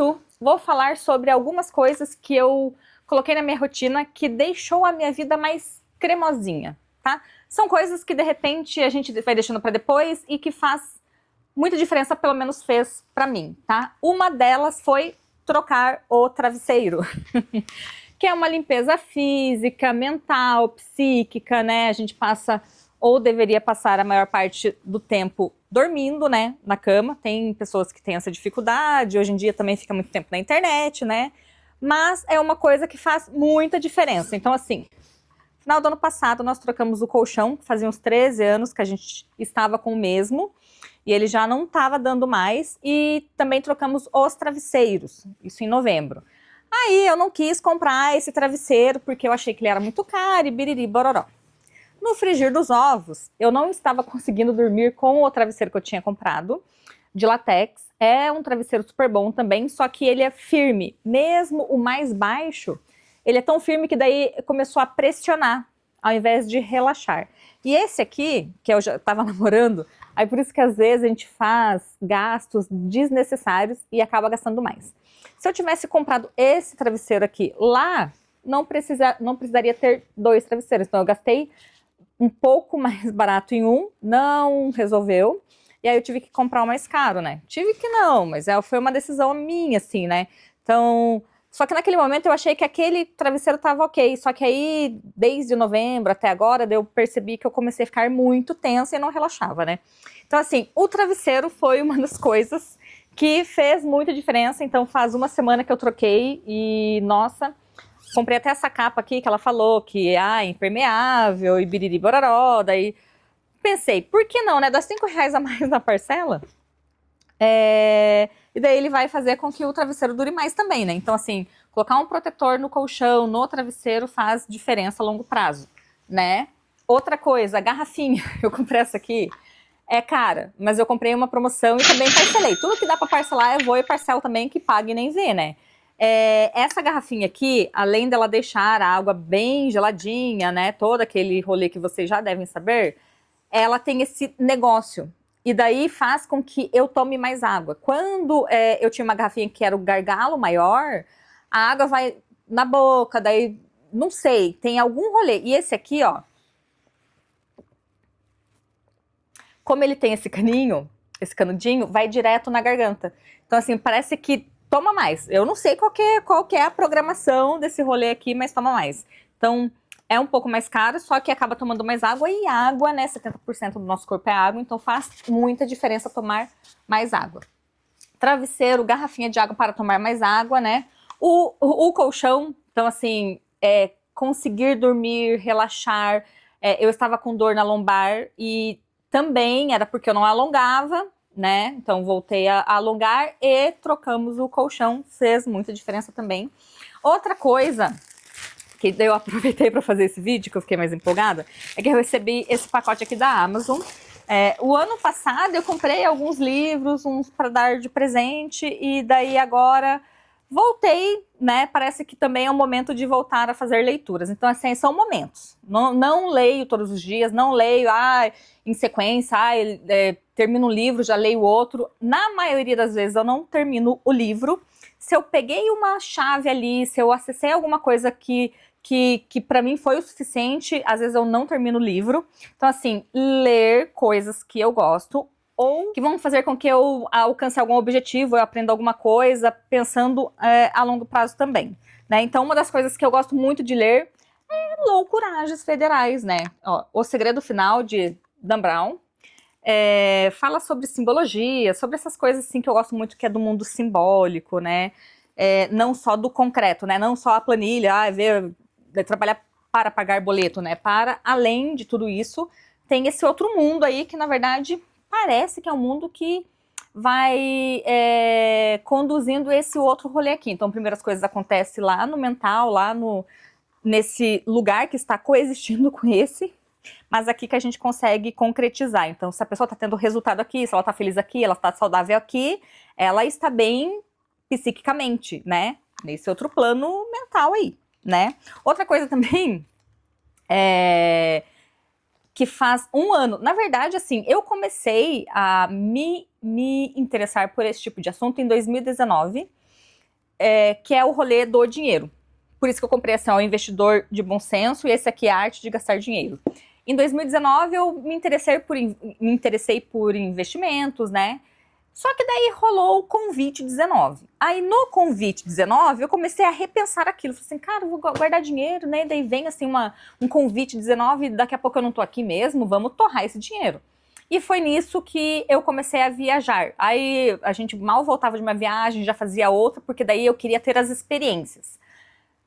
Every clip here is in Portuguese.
isso, vou falar sobre algumas coisas que eu coloquei na minha rotina que deixou a minha vida mais cremosinha, tá? São coisas que de repente a gente vai deixando para depois e que faz muita diferença, pelo menos fez para mim, tá? Uma delas foi trocar o travesseiro, que é uma limpeza física, mental, psíquica, né? A gente passa ou deveria passar a maior parte do tempo dormindo, né, na cama. Tem pessoas que têm essa dificuldade, hoje em dia também fica muito tempo na internet, né? Mas é uma coisa que faz muita diferença. Então, assim, no final do ano passado nós trocamos o colchão, fazia uns 13 anos que a gente estava com o mesmo, e ele já não estava dando mais, e também trocamos os travesseiros, isso em novembro. Aí eu não quis comprar esse travesseiro porque eu achei que ele era muito caro e biriri bororó. No frigir dos ovos, eu não estava conseguindo dormir com o travesseiro que eu tinha comprado, de latex. É um travesseiro super bom também, só que ele é firme. Mesmo o mais baixo, ele é tão firme que daí começou a pressionar, ao invés de relaxar. E esse aqui, que eu já estava namorando, aí por isso que às vezes a gente faz gastos desnecessários e acaba gastando mais. Se eu tivesse comprado esse travesseiro aqui lá, não precisaria ter 2 travesseiros. Então eu gastei um pouco mais barato em um, não resolveu, e aí eu tive que comprar o mais caro, né? Tive que não, mas foi uma decisão minha, assim, né? Então, só que naquele momento eu achei que aquele travesseiro tava ok, só que aí, desde novembro até agora, eu percebi que eu comecei a ficar muito tensa e não relaxava, né? Então, assim, o travesseiro foi uma das coisas que fez muita diferença, então faz uma semana que eu troquei e, nossa, comprei até essa capa aqui que ela falou que é impermeável e biriri bororó, daí pensei, por que não, né? Dá R$5 a mais na parcela. E daí ele vai fazer com que o travesseiro dure mais também, né? Então, assim, colocar um protetor no colchão, no travesseiro, faz diferença a longo prazo, né? Outra coisa, a garrafinha. Eu comprei essa aqui, é cara, mas eu comprei uma promoção e também parcelei. Tudo que dá pra parcelar, eu vou e parcelo também, que pague e nem vê, né? Essa garrafinha aqui, além dela deixar a água bem geladinha, né? Todo aquele rolê que vocês já devem saber, ela tem esse negócio. E daí faz com que eu tome mais água. Quando eu tinha uma garrafinha que era o gargalo maior, a água vai na boca, daí, não sei, tem algum rolê. E esse aqui, ó, como ele tem esse caninho, esse canudinho, vai direto na garganta. Então, assim, parece que toma mais. Eu não sei qual que é a programação desse rolê aqui, mas toma mais. Então, é um pouco mais caro, só que acaba tomando mais água, e água, né, 70% do nosso corpo é água, então faz muita diferença tomar mais água. Travesseiro, garrafinha de água para tomar mais água, né? O colchão, então assim, conseguir dormir, relaxar. Eu estava com dor na lombar e também era porque eu não alongava, né? Então voltei a alongar e trocamos o colchão, fez muita diferença também. Outra coisa que eu aproveitei para fazer esse vídeo, que eu fiquei mais empolgada, é que eu recebi esse pacote aqui da Amazon. O ano passado eu comprei alguns livros, uns para dar de presente, e daí agora voltei, né? Parece que também é um momento de voltar a fazer leituras. Então, assim, são momentos. Não leio todos os dias, não leio em sequência, termino um livro, já leio outro. Na maioria das vezes eu não termino o livro. Se eu peguei uma chave ali, se eu acessei alguma coisa que para mim foi o suficiente, às vezes eu não termino o livro. Então, assim, ler coisas que eu gosto ou que vão fazer com que eu alcance algum objetivo, eu aprenda alguma coisa, pensando a longo prazo também, né? Então, uma das coisas que eu gosto muito de ler é Loucuragens Federais, né? Ó, O Segredo Final, de Dan Brown. Fala sobre simbologia, sobre essas coisas assim que eu gosto muito, que é do mundo simbólico, né? Não só do concreto, né? Não só a planilha, trabalhar para pagar boleto, né? Para além de tudo isso, tem esse outro mundo aí que, na verdade, parece que é um mundo que vai conduzindo esse outro rolê aqui. Então, primeiras coisas acontecem lá no mental, nesse lugar que está coexistindo com esse, mas aqui que a gente consegue concretizar. Então, se a pessoa está tendo resultado aqui, se ela está feliz aqui, ela está saudável aqui, ela está bem psiquicamente, né? Nesse outro plano mental aí, né? Outra coisa também que faz um ano, na verdade, assim, eu comecei a me interessar por esse tipo de assunto em 2019, que é o rolê do dinheiro. Por isso que eu comprei assim, ó, o Investidor de Bom Senso, e esse aqui é a Arte de Gastar Dinheiro. Em 2019 eu me interessei por investimentos, né? Só que daí rolou o Convite 19. Aí no Convite 19 eu comecei a repensar aquilo. Falei assim, cara, eu vou guardar dinheiro, né? Daí vem assim um Convite 19, daqui a pouco eu não tô aqui mesmo, vamos torrar esse dinheiro. E foi nisso que eu comecei a viajar. Aí a gente mal voltava de uma viagem, já fazia outra, porque daí eu queria ter as experiências.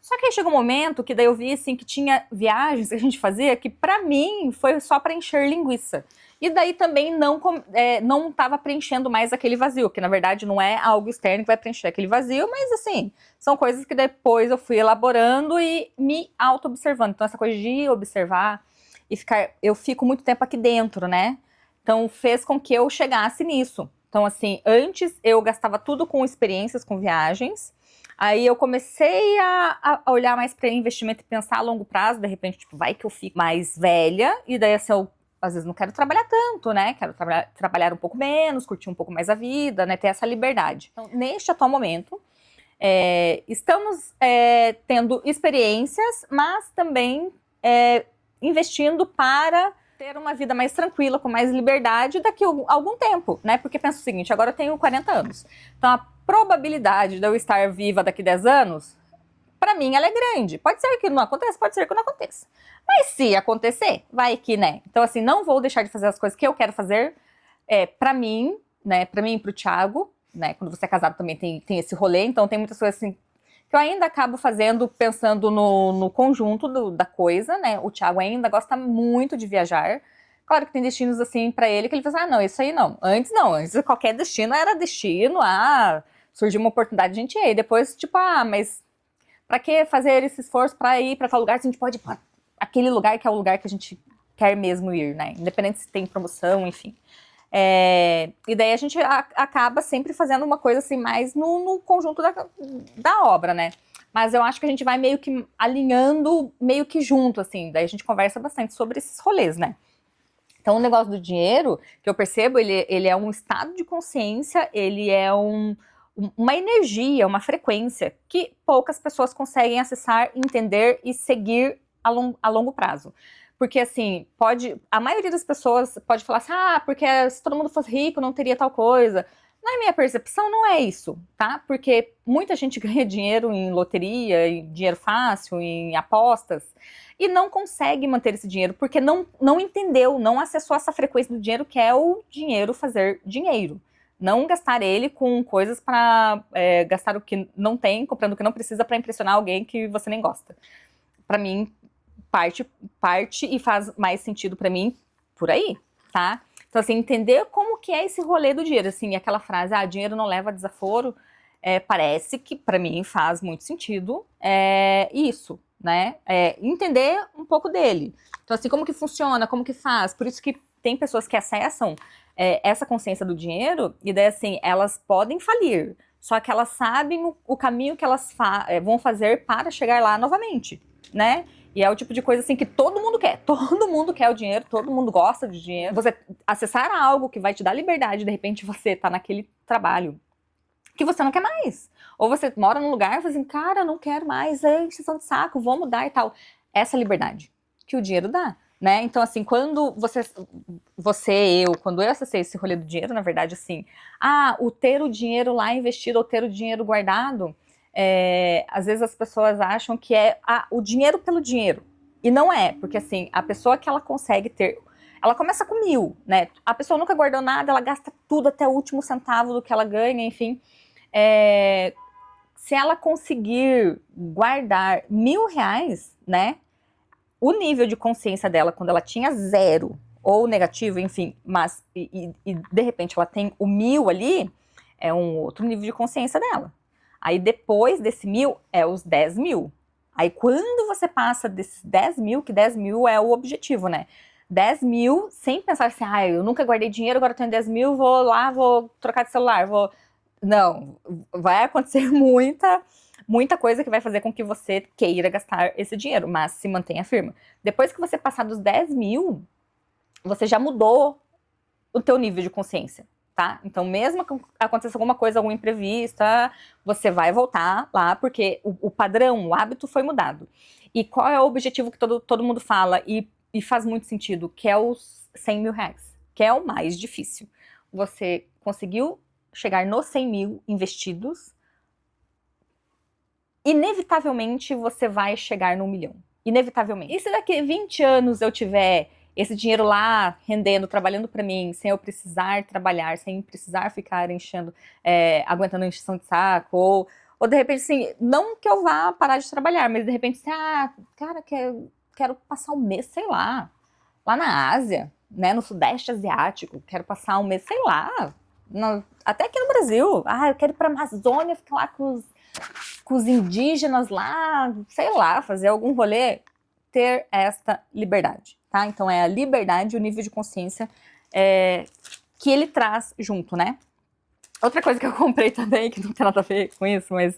Só que aí chegou um momento que daí eu vi assim que tinha viagens que a gente fazia que pra mim foi só para encher linguiça. E daí também não estava preenchendo mais aquele vazio, que na verdade não é algo externo que vai preencher aquele vazio, mas assim, são coisas que depois eu fui elaborando e me auto-observando. Então essa coisa de observar e eu fico muito tempo aqui dentro, né? Então fez com que eu chegasse nisso. Então assim, antes eu gastava tudo com experiências, com viagens. Aí eu comecei a olhar mais para investimento e pensar a longo prazo, de repente, tipo, vai que eu fico mais velha, e daí assim, eu às vezes não quero trabalhar tanto, né? Quero trabalhar um pouco menos, curtir um pouco mais a vida, né? Ter essa liberdade. Então, neste atual momento, estamos tendo experiências, mas também investindo para ter uma vida mais tranquila, com mais liberdade daqui a algum tempo, né? Porque penso o seguinte, agora eu tenho 40 anos. Então a probabilidade de eu estar viva daqui a 10 anos, pra mim ela é grande. Pode ser que não aconteça, pode ser que não aconteça. Mas se acontecer, vai que, né? Então assim, não vou deixar de fazer as coisas que eu quero fazer pra mim, né? Pra mim e pro Thiago, né? Quando você é casado também tem esse rolê, então tem muitas coisas assim que eu ainda acabo fazendo pensando no conjunto da coisa, né? O Thiago ainda gosta muito de viajar. Claro que tem destinos assim pra ele que ele fala, não, isso aí não. Antes qualquer destino era destino, surgiu uma oportunidade, a gente ia. E depois, tipo, mas pra que fazer esse esforço pra ir pra tal lugar se a gente pode ir pra aquele lugar que é o lugar que a gente quer mesmo ir, né? Independente se tem promoção, enfim. E daí a gente acaba sempre fazendo uma coisa assim mais no conjunto da obra, né? Mas eu acho que a gente vai meio que alinhando meio que junto, assim. Daí a gente conversa bastante sobre esses rolês, né? Então o negócio do dinheiro, que eu percebo, ele é um estado de consciência, ele é uma energia, uma frequência que poucas pessoas conseguem acessar, entender e seguir a longo prazo. Porque, assim, a maioria das pessoas pode falar assim, porque se todo mundo fosse rico não teria tal coisa. Na minha percepção, não é isso, tá? Porque muita gente ganha dinheiro em loteria, em dinheiro fácil, em apostas, e não consegue manter esse dinheiro, porque não entendeu, não acessou essa frequência do dinheiro, que é o dinheiro fazer dinheiro. Não gastar ele com coisas para gastar o que não tem, comprando o que não precisa para impressionar alguém que você nem gosta. Para mim, parte e faz mais sentido pra mim por aí, tá? Então, assim, entender como que é esse rolê do dinheiro, assim, aquela frase, dinheiro não leva a desaforo, parece que pra mim faz muito sentido isso, né? Entender um pouco dele. Então, assim, como que funciona, como que faz, por isso que tem pessoas que acessam essa consciência do dinheiro e daí, assim, elas podem falir, só que elas sabem o caminho que elas vão fazer para chegar lá novamente, né? E é o tipo de coisa assim que todo mundo quer. Todo mundo quer o dinheiro, todo mundo gosta de dinheiro. Você acessar algo que vai te dar liberdade, de repente você tá naquele trabalho que você não quer mais. Ou você mora num lugar e fala assim, cara, não quero mais, exceção de saco, vou mudar e tal. Essa liberdade que o dinheiro dá, né? Então, assim, quando quando eu acessei esse rolê do dinheiro, na verdade, assim, o ter o dinheiro lá investido ou ter o dinheiro guardado, às vezes as pessoas acham que é o dinheiro pelo dinheiro. E não é, porque assim, a pessoa que ela consegue ter, ela começa com 1.000, né? A pessoa nunca guardou nada, ela gasta tudo até o último centavo do que ela ganha, enfim. Se ela conseguir guardar R$ 1.000, né? O nível de consciência dela, quando ela tinha 0 ou negativo, enfim, mas e de repente ela tem o 1.000 ali, é um outro nível de consciência dela. Aí depois desse 1.000 é os 10.000. Aí quando você passa desses 10.000, que 10.000 é o objetivo, né? 10.000 sem pensar assim, eu nunca guardei dinheiro, agora eu tenho 10.000, vou trocar de celular, Não, vai acontecer muita coisa que vai fazer com que você queira gastar esse dinheiro, mas se mantenha firme. Depois que você passar dos 10.000, você já mudou o teu nível de consciência. tá? Então, mesmo que aconteça alguma coisa, algum imprevista, você vai voltar lá, porque o padrão, o hábito foi mudado. E qual é o objetivo que todo mundo fala, e faz muito sentido, que é os 100 mil reais, que é o mais difícil. Você conseguiu chegar nos 100 mil investidos, inevitavelmente você vai chegar no 1 milhão. Inevitavelmente. E se daqui 20 anos eu tiver esse dinheiro lá rendendo, trabalhando para mim, sem eu precisar trabalhar, sem precisar ficar enchendo, aguentando encheção de saco, ou de repente assim, não que eu vá parar de trabalhar, mas de repente assim, cara, quero passar um mês, sei lá na Ásia, né, no Sudeste Asiático, quero passar um mês, sei lá, até aqui no Brasil, eu quero ir pra Amazônia, ficar lá com os indígenas lá, sei lá, fazer algum rolê, ter esta liberdade, tá? Então é a liberdade, o nível de consciência que ele traz junto, né? Outra coisa que eu comprei também, que não tem nada a ver com isso, mas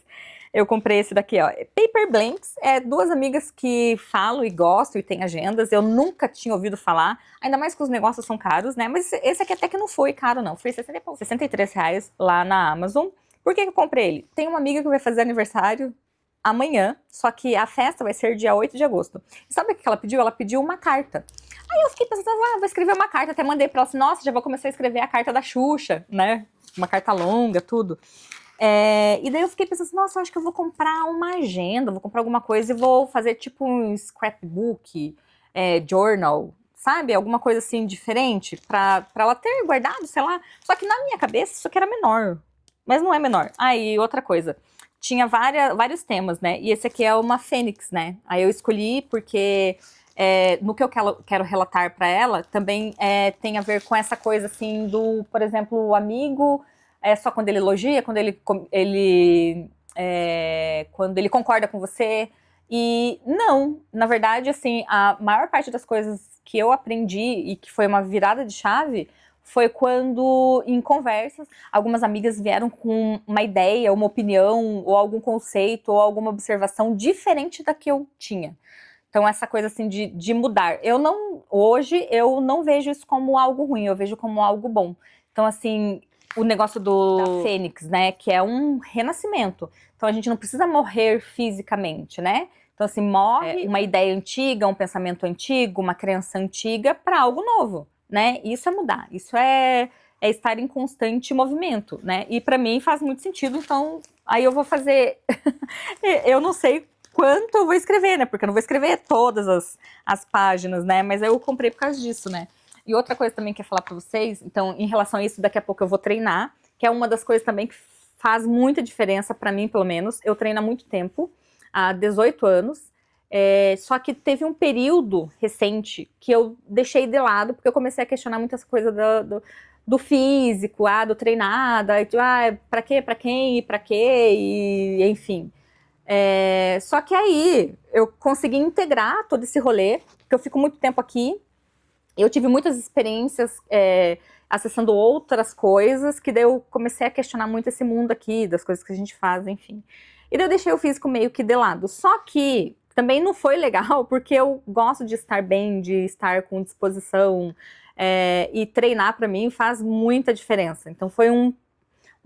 eu comprei esse daqui, ó. Paper Blanks, duas amigas que falam e gostam e têm agendas. Eu nunca tinha ouvido falar, ainda mais que os negócios são caros, né? Mas esse aqui até que não foi caro, não. Foi R$63 lá na Amazon. Por que eu comprei ele? Tem uma amiga que vai fazer aniversário amanhã, só que a festa vai ser dia 8 de agosto. E sabe o que ela pediu? Ela pediu uma carta. Aí eu fiquei pensando, vou escrever uma carta. Até mandei pra ela assim, nossa, já vou começar a escrever a carta da Xuxa, né? Uma carta longa, tudo. E daí eu fiquei pensando assim, nossa, eu acho que eu vou comprar uma agenda, vou comprar alguma coisa e vou fazer tipo um scrapbook, journal, sabe? Alguma coisa assim diferente pra ela ter guardado, sei lá. Só que na minha cabeça isso aqui era menor, mas não é menor. E outra coisa, tinha vários temas, né? E esse aqui é uma fênix, né? Aí eu escolhi porque no que eu quero relatar pra ela, também tem a ver com essa coisa assim do, por exemplo, o amigo... só quando ele elogia, quando ele concorda com você. E não, na verdade, assim, a maior parte das coisas que eu aprendi e que foi uma virada de chave foi quando, em conversas, algumas amigas vieram com uma ideia, uma opinião, ou algum conceito, ou alguma observação diferente da que eu tinha. Então, essa coisa assim de mudar. Hoje, eu não vejo isso como algo ruim, eu vejo como algo bom. Então, assim, o negócio da Fênix, né, que é um renascimento. Então a gente não precisa morrer fisicamente, né? Então assim, morre uma ideia antiga, um pensamento antigo, uma crença antiga para algo novo, né? Isso é mudar, isso é estar em constante movimento, né? E para mim faz muito sentido, então aí eu vou fazer... eu não sei quanto eu vou escrever, né? Porque eu não vou escrever todas as páginas, né? Mas eu comprei por causa disso, né? E outra coisa também que eu ia falar pra vocês, então, em relação a isso, daqui a pouco eu vou treinar, que é uma das coisas também que faz muita diferença pra mim, pelo menos. Eu treino há muito tempo, há 18 anos, só que teve um período recente que eu deixei de lado, porque eu comecei a questionar muitas coisas do físico, do treinar, pra quê, pra quem, e pra quê, e enfim. Só que aí eu consegui integrar todo esse rolê, porque eu fico muito tempo aqui. Eu tive muitas experiências acessando outras coisas, que daí eu comecei a questionar muito esse mundo aqui, das coisas que a gente faz, enfim. E daí eu deixei o físico meio que de lado. Só que também não foi legal, porque eu gosto de estar bem, de estar com disposição, e treinar pra mim faz muita diferença. Então foi um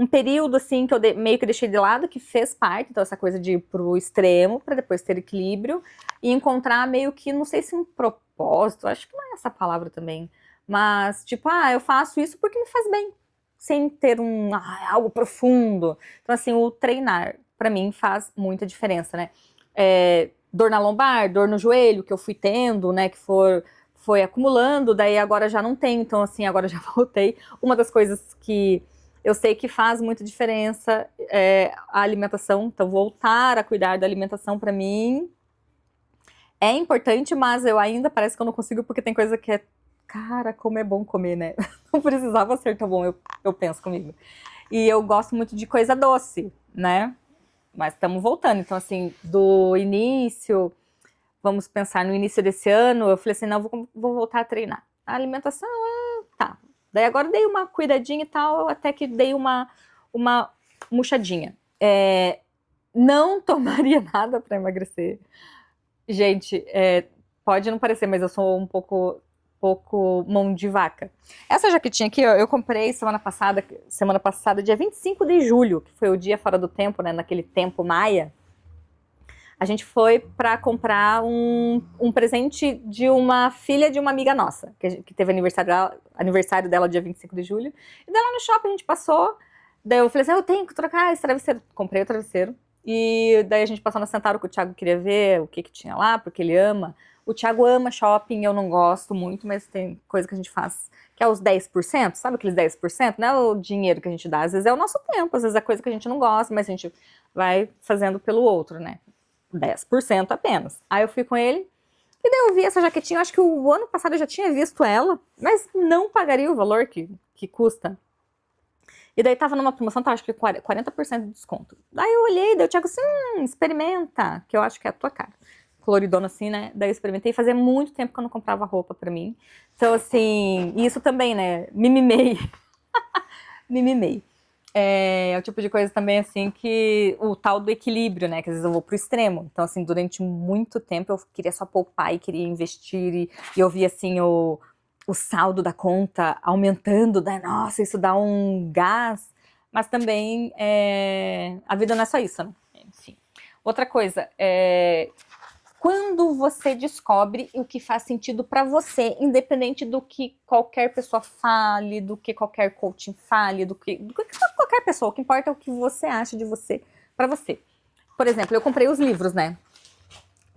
período assim que eu meio que deixei de lado, que fez parte, então essa coisa de ir pro extremo, pra depois ter equilíbrio, e encontrar meio que, não sei se um propósito, acho que não é essa palavra também, mas tipo, eu faço isso porque me faz bem, sem ter algo profundo. Então assim, o treinar, pra mim, faz muita diferença, né? Dor na lombar, dor no joelho, que eu fui tendo, né, que foi acumulando, daí agora já não tenho, então assim, agora já voltei. Uma das coisas que eu sei que faz muita diferença a alimentação, então voltar a cuidar da alimentação pra mim é importante, mas eu ainda parece que eu não consigo, porque tem coisa que cara, como é bom comer, né? Não precisava ser tão bom, eu penso comigo. E eu gosto muito de coisa doce, né? Mas estamos voltando, então assim, do início, vamos pensar no início desse ano, eu falei assim, não, vou voltar a treinar. A alimentação, tá. Daí agora dei uma cuidadinha e tal, até que dei uma murchadinha. Não tomaria nada para emagrecer. Gente, pode não parecer, mas eu sou um pouco pouco mão de vaca. Essa jaquetinha aqui, ó, eu comprei semana passada, dia 25 de julho, que foi o dia fora do tempo, né, naquele tempo maia. A gente foi para comprar um presente de uma filha de uma amiga nossa, que teve aniversário dela dia 25 de julho. E daí lá no shopping a gente passou, daí eu falei assim, eu tenho que trocar esse travesseiro. Comprei o travesseiro. E daí a gente passou na Centauro, que o Thiago queria ver o que tinha lá, porque ele ama. O Thiago ama shopping, eu não gosto muito, mas tem coisa que a gente faz, que é os 10%, sabe aqueles 10%? Não é o dinheiro que a gente dá, às vezes é o nosso tempo, às vezes é coisa que a gente não gosta, mas a gente vai fazendo pelo outro, né? 10% apenas. Aí eu fui com ele, e daí eu vi essa jaquetinha, eu acho que o ano passado eu já tinha visto ela, mas não pagaria o valor que custa. E daí tava numa promoção, acho que 40% de desconto. Daí eu olhei, daí o Thiago assim, experimenta, que eu acho que é a tua cara. Coloridona assim, né? Daí eu experimentei, fazia muito tempo que eu não comprava roupa pra mim. Então assim, isso também, né? Me mimei. Me mimei. É o tipo de coisa também, assim, que o tal do equilíbrio, né? Que às vezes eu vou pro extremo. Então, assim, durante muito tempo eu queria só poupar e queria investir. E eu via, assim, o saldo da conta aumentando, né? Nossa, isso dá um gás. Mas também a vida não é só isso, né? Enfim. Outra coisa, quando você descobre o que faz sentido para você, independente do que qualquer pessoa fale, do que qualquer coaching fale, do que qualquer pessoa, o que importa é o que você acha de você, para você. Por exemplo, eu comprei os livros, né?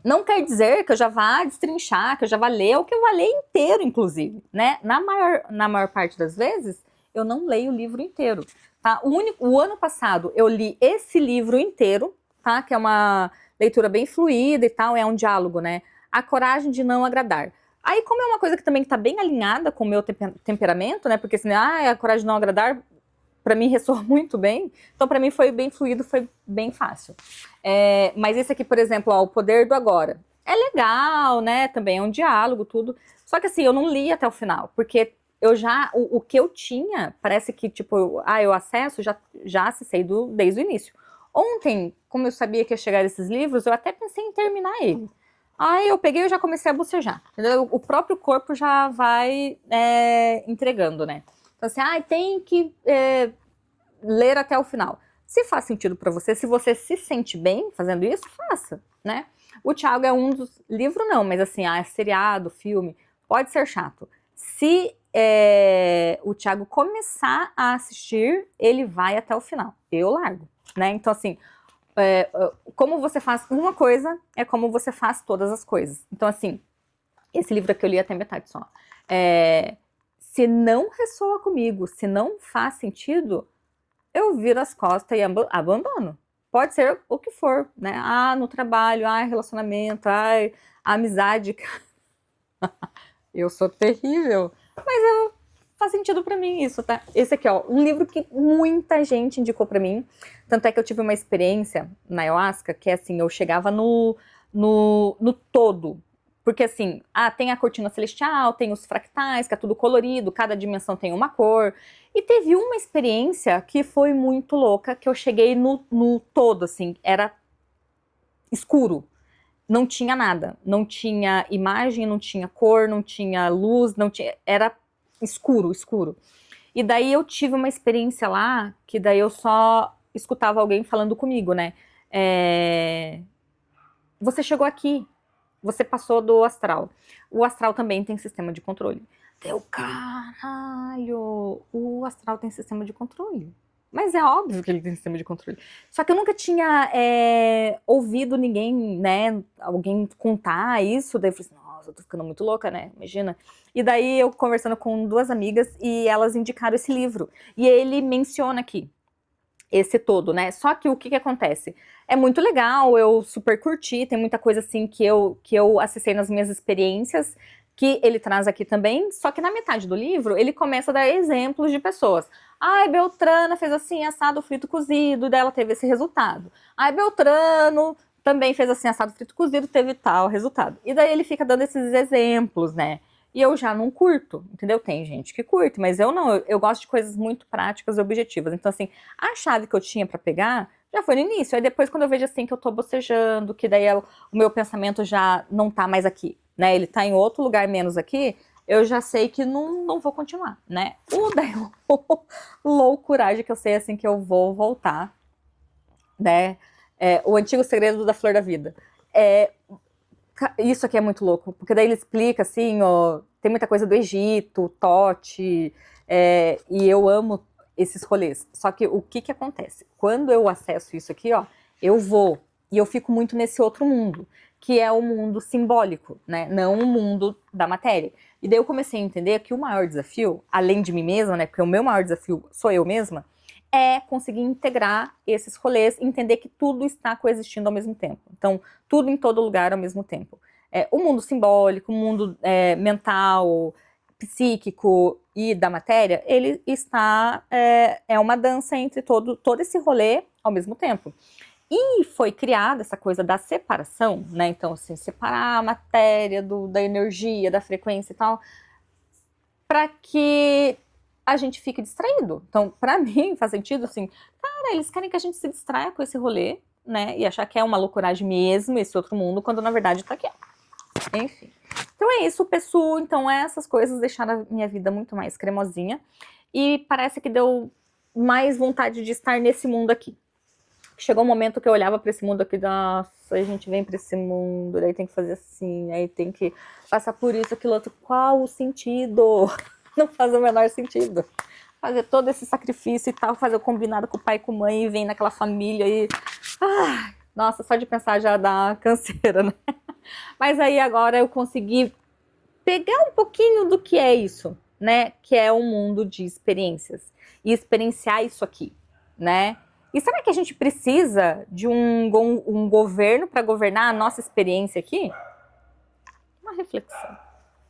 Não quer dizer que eu já vá destrinchar, que eu já vá ler, ou que eu vá ler inteiro, inclusive, né? Na maior parte das vezes, eu não leio o livro inteiro, tá? O ano passado, eu li esse livro inteiro, tá? Que é uma leitura bem fluida e tal, é um diálogo, né? A Coragem de Não Agradar. Aí, como é uma coisa que também tá bem alinhada com o meu temperamento, né? Porque assim, a Coragem de Não Agradar, pra mim ressoa muito bem, então pra mim foi bem fluido, foi bem fácil. Mas esse aqui, por exemplo, ó, O Poder do Agora, é legal, né, também é um diálogo, tudo, só que assim, eu não li até o final, porque eu já, o que eu tinha, parece que tipo, eu acesso, já acessei desde o início. Ontem, como eu sabia que ia chegar esses livros, eu até pensei em terminar ele. Aí eu peguei e já comecei a bocejar, entendeu? O próprio corpo já vai entregando, né? Então assim, tem que ler até o final. Se faz sentido para você, se você se sente bem fazendo isso, faça, né? O Thiago é um dos livros não, mas assim, seriado, filme, pode ser chato. Se o Thiago começar a assistir, ele vai até o final. Eu largo, né? Então assim, como você faz uma coisa é como você faz todas as coisas. Então assim, esse livro aqui eu li até metade só. Se não ressoa comigo, se não faz sentido, eu viro as costas e abandono. Pode ser o que for, né? No trabalho, relacionamento, amizade. Eu sou terrível. Mas faz sentido pra mim isso, tá? Esse aqui, ó, um livro que muita gente indicou pra mim. Tanto é que eu tive uma experiência na ayahuasca que, assim, eu chegava no todo. Porque, assim, tem a cortina celestial, tem os fractais, que é tudo colorido, cada dimensão tem uma cor. E teve uma experiência que foi muito louca, que eu cheguei no todo, assim, era escuro. Não tinha nada. Não tinha imagem, não tinha cor, não tinha luz, não tinha... Era escuro, escuro. E daí eu tive uma experiência lá, que daí eu só escutava alguém falando comigo, né? Você chegou aqui, você passou do astral. O astral também tem sistema de controle. Deu, caralho, o astral tem sistema de controle. Mas é óbvio que ele tem sistema de controle. Só que eu nunca tinha ouvido ninguém, né, alguém contar isso. Daí eu falei assim, nossa, eu tô ficando muito louca, né, imagina. E daí eu conversando com duas amigas e elas indicaram esse livro. E ele menciona aqui esse todo, né? Só que o que acontece? É muito legal, eu super curti, tem muita coisa assim que eu acessei nas minhas experiências, que ele traz aqui também, só que na metade do livro ele começa a dar exemplos de pessoas. Beltrana fez assim, assado, frito, cozido, daí ela teve esse resultado. Beltrano também fez assim, assado, frito, cozido, teve tal resultado. E daí ele fica dando esses exemplos, né? E eu já não curto, entendeu? Tem gente que curte, mas eu não. Eu gosto de coisas muito práticas e objetivas. Então, assim, a chave que eu tinha pra pegar já foi no início. Aí depois, quando eu vejo assim que eu tô bocejando, que daí o meu pensamento já não tá mais aqui, né? Ele tá em outro lugar menos aqui, eu já sei que não vou continuar, né? Daí loucuragem que eu sei, assim, que eu vou voltar, né? O Antigo Segredo da Flor da Vida. Isso aqui é muito louco, porque daí ele explica, assim, ó, tem muita coisa do Egito, Tote, e eu amo esses rolês. Só que o que acontece? Quando eu acesso isso aqui, ó, eu vou, e eu fico muito nesse outro mundo, que é o mundo simbólico, né? Não o mundo da matéria. E daí eu comecei a entender que o maior desafio, além de mim mesma, né? Porque o meu maior desafio sou eu mesma, é conseguir integrar esses rolês, entender que tudo está coexistindo ao mesmo tempo. Então, tudo em todo lugar ao mesmo tempo. O mundo simbólico, o mundo mental, psíquico e da matéria, ele está, uma dança entre todo esse rolê ao mesmo tempo. E foi criada essa coisa da separação, né? Então, assim, separar a matéria da energia, da frequência e tal, para que a gente fique distraído. Então, para mim, faz sentido, assim, cara, eles querem que a gente se distraia com esse rolê, né? E achar que é uma loucuragem mesmo, esse outro mundo, quando na verdade tá aqui. Enfim. Então é isso, pessoal. Então essas coisas deixaram a minha vida muito mais cremosinha. E parece que deu mais vontade de estar nesse mundo aqui. Chegou um momento que eu olhava para esse mundo aqui, nossa, a gente vem para esse mundo, daí tem que fazer assim, aí tem que passar por isso, aquilo outro. Qual o sentido? Não faz o menor sentido. Fazer todo esse sacrifício e tal, fazer o combinado com o pai e com a mãe, e vem naquela família e... nossa, só de pensar já dá canseira, né? Mas aí agora eu consegui pegar um pouquinho do que é isso, né? Que é um mundo de experiências. E experienciar isso aqui, né? E será que a gente precisa de um governo para governar a nossa experiência aqui? Uma reflexão,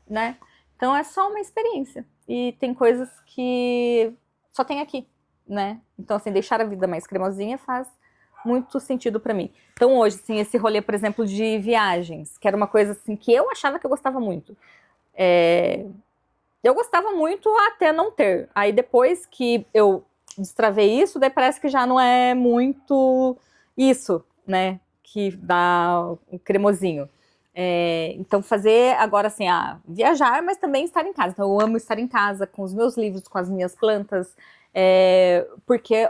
né? Então é só uma experiência. E tem coisas que só tem aqui, né? Então, assim, deixar a vida mais cremosinha faz muito sentido para mim. Então hoje, assim, esse rolê, por exemplo, de viagens, que era uma coisa assim que eu achava que eu gostava muito. Eu gostava muito até não ter. Aí depois que eu destravei isso, daí parece que já não é muito isso, né, que dá o cremosinho. Então fazer agora assim, viajar, mas também estar em casa. Então eu amo estar em casa com os meus livros, com as minhas plantas, porque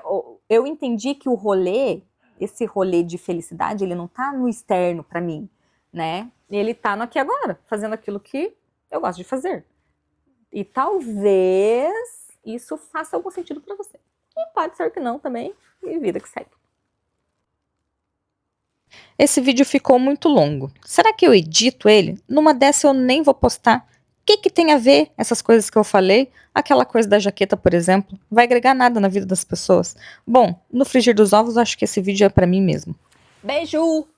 eu entendi que o rolê, esse rolê de felicidade, ele não tá no externo para mim, né? Ele tá no aqui e agora, fazendo aquilo que eu gosto de fazer. E talvez isso faça algum sentido para você. E pode ser que não também, e vida que segue. Esse vídeo ficou muito longo. Será que eu edito ele? Numa dessa eu nem vou postar. O que tem a ver essas coisas que eu falei? Aquela coisa da jaqueta, por exemplo, vai agregar nada na vida das pessoas. Bom, no frigir dos ovos, acho que esse vídeo é para mim mesmo. Beijo!